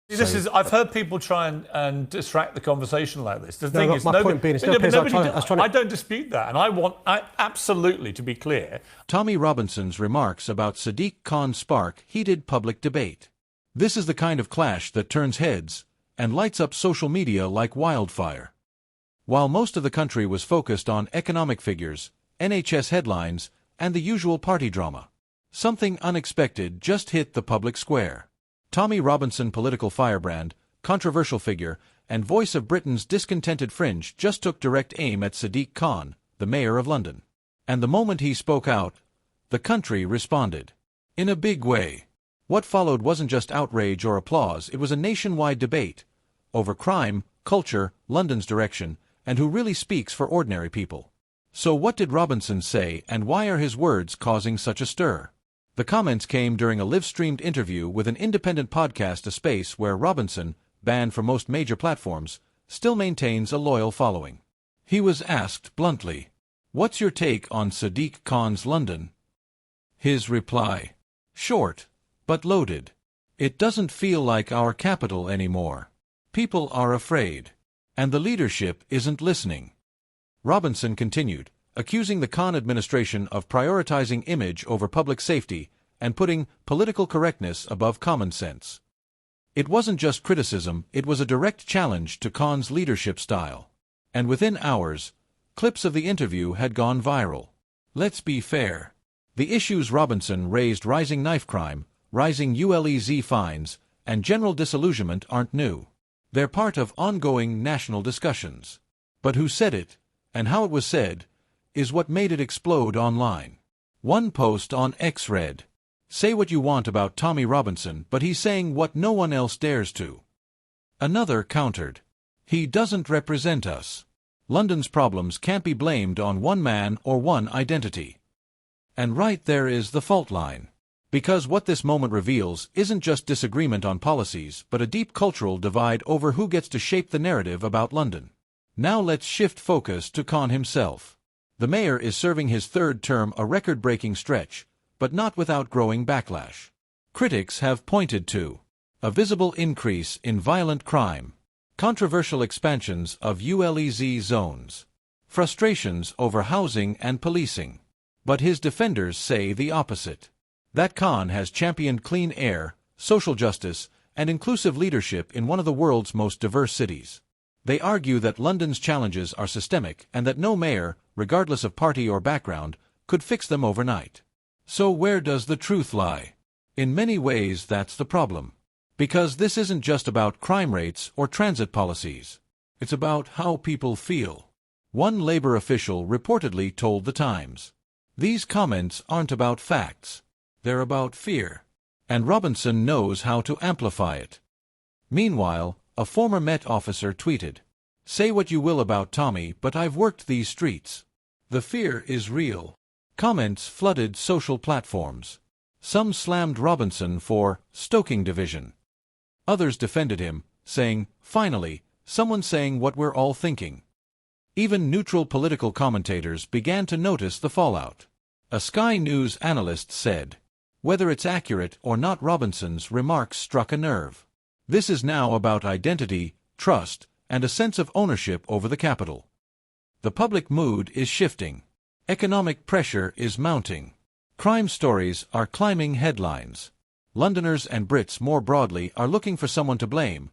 This is. I've heard people try and distract the conversation like this. The thing is, my point being, it still appears I don't dispute that, and I absolutely, to be clear. Tommy Robinson's remarks about Sadiq Khan spark heated public debate. This is the kind of clash that turns heads and lights up social media like wildfire. While most of the country was focused on economic figures, NHS headlines, and the usual party drama, something unexpected just hit the public square. Tommy Robinson, political firebrand, controversial figure, and voice of Britain's discontented fringe, just took direct aim at Sadiq Khan, the mayor of London. And the moment he spoke out, the country responded. In a big way. What followed wasn't just outrage or applause, it was a nationwide debate over crime, culture, London's direction, and who really speaks for ordinary people. So what did Robinson say, and why are his words causing such a stir? The comments came during a live-streamed interview with an independent podcast, a space where Robinson, banned from most major platforms, still maintains a loyal following. He was asked bluntly, "What's your take on Sadiq Khan's London?" His reply, short, but loaded. "It doesn't feel like our capital anymore. People are afraid. And the leadership isn't listening." Robinson continued, accusing the Khan administration of prioritizing image over public safety and putting political correctness above common sense. It wasn't just criticism, it was a direct challenge to Khan's leadership style. And within hours, clips of the interview had gone viral. Let's be fair. The issues Robinson raised, rising knife crime, rising ULEZ fines, and general disillusionment, aren't new. They're part of ongoing national discussions. But who said it, and how it was said, is what made it explode online. One post on X read, "Say what you want about Tommy Robinson, but he's saying what no one else dares to." Another countered, "He doesn't represent us. London's problems can't be blamed on one man or one identity." And right there is the fault line. Because what this moment reveals isn't just disagreement on policies, but a deep cultural divide over who gets to shape the narrative about London. Now let's shift focus to Khan himself. The mayor is serving his third term, a record-breaking stretch, but not without growing backlash. Critics have pointed to a visible increase in violent crime, controversial expansions of ULEZ zones, frustrations over housing and policing. But his defenders say the opposite. That Khan has championed clean air, social justice, and inclusive leadership in one of the world's most diverse cities. They argue that London's challenges are systemic and that no mayor, regardless of party or background, could fix them overnight. So where does the truth lie? In many ways that's the problem. Because this isn't just about crime rates or transit policies. It's about how people feel. One Labour official reportedly told The Times, "These comments aren't about facts. They're about fear." And Robinson knows how to amplify it. Meanwhile, a former Met officer tweeted, "Say what you will about Tommy, but I've worked these streets. The fear is real." Comments flooded social platforms. Some slammed Robinson for stoking division. Others defended him, saying, "Finally, someone saying what we're all thinking." Even neutral political commentators began to notice the fallout. A Sky News analyst said, "Whether it's accurate or not, Robinson's remarks struck a nerve. This is now about identity, trust, and a sense of ownership over the capital." The public mood is shifting. Economic pressure is mounting. Crime stories are climbing headlines. Londoners and Brits more broadly are looking for someone to blame,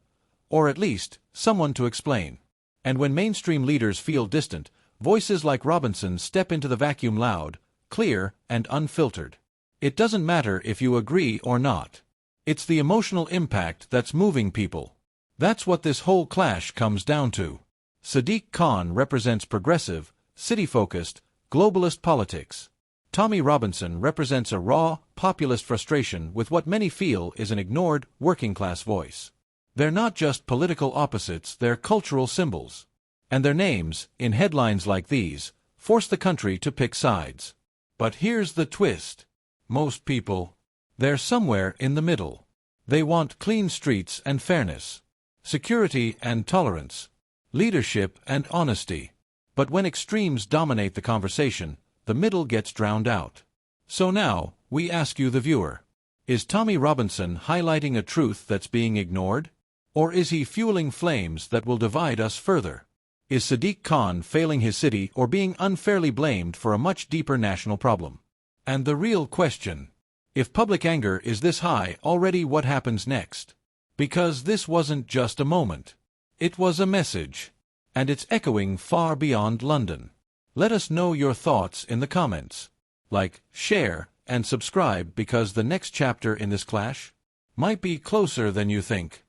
or at least, someone to explain. And when mainstream leaders feel distant, voices like Robinson step into the vacuum, loud, clear, and unfiltered. It doesn't matter if you agree or not. It's the emotional impact that's moving people. That's what this whole clash comes down to. Sadiq Khan represents progressive, city-focused, globalist politics. Tommy Robinson represents a raw, populist frustration with what many feel is an ignored, working-class voice. They're not just political opposites, they're cultural symbols. And their names, in headlines like these, force the country to pick sides. But here's the twist. Most people, they're somewhere in the middle. They want clean streets and fairness, security and tolerance, leadership and honesty. But when extremes dominate the conversation, the middle gets drowned out. So now, we ask you, the viewer, is Tommy Robinson highlighting a truth that's being ignored? Or is he fueling flames that will divide us further? Is Sadiq Khan failing his city or being unfairly blamed for a much deeper national problem? And the real question: if public anger is this high already, what happens next? Because this wasn't just a moment. It was a message. And it's echoing far beyond London. Let us know your thoughts in the comments. Like, share, and subscribe, because the next chapter in this clash might be closer than you think.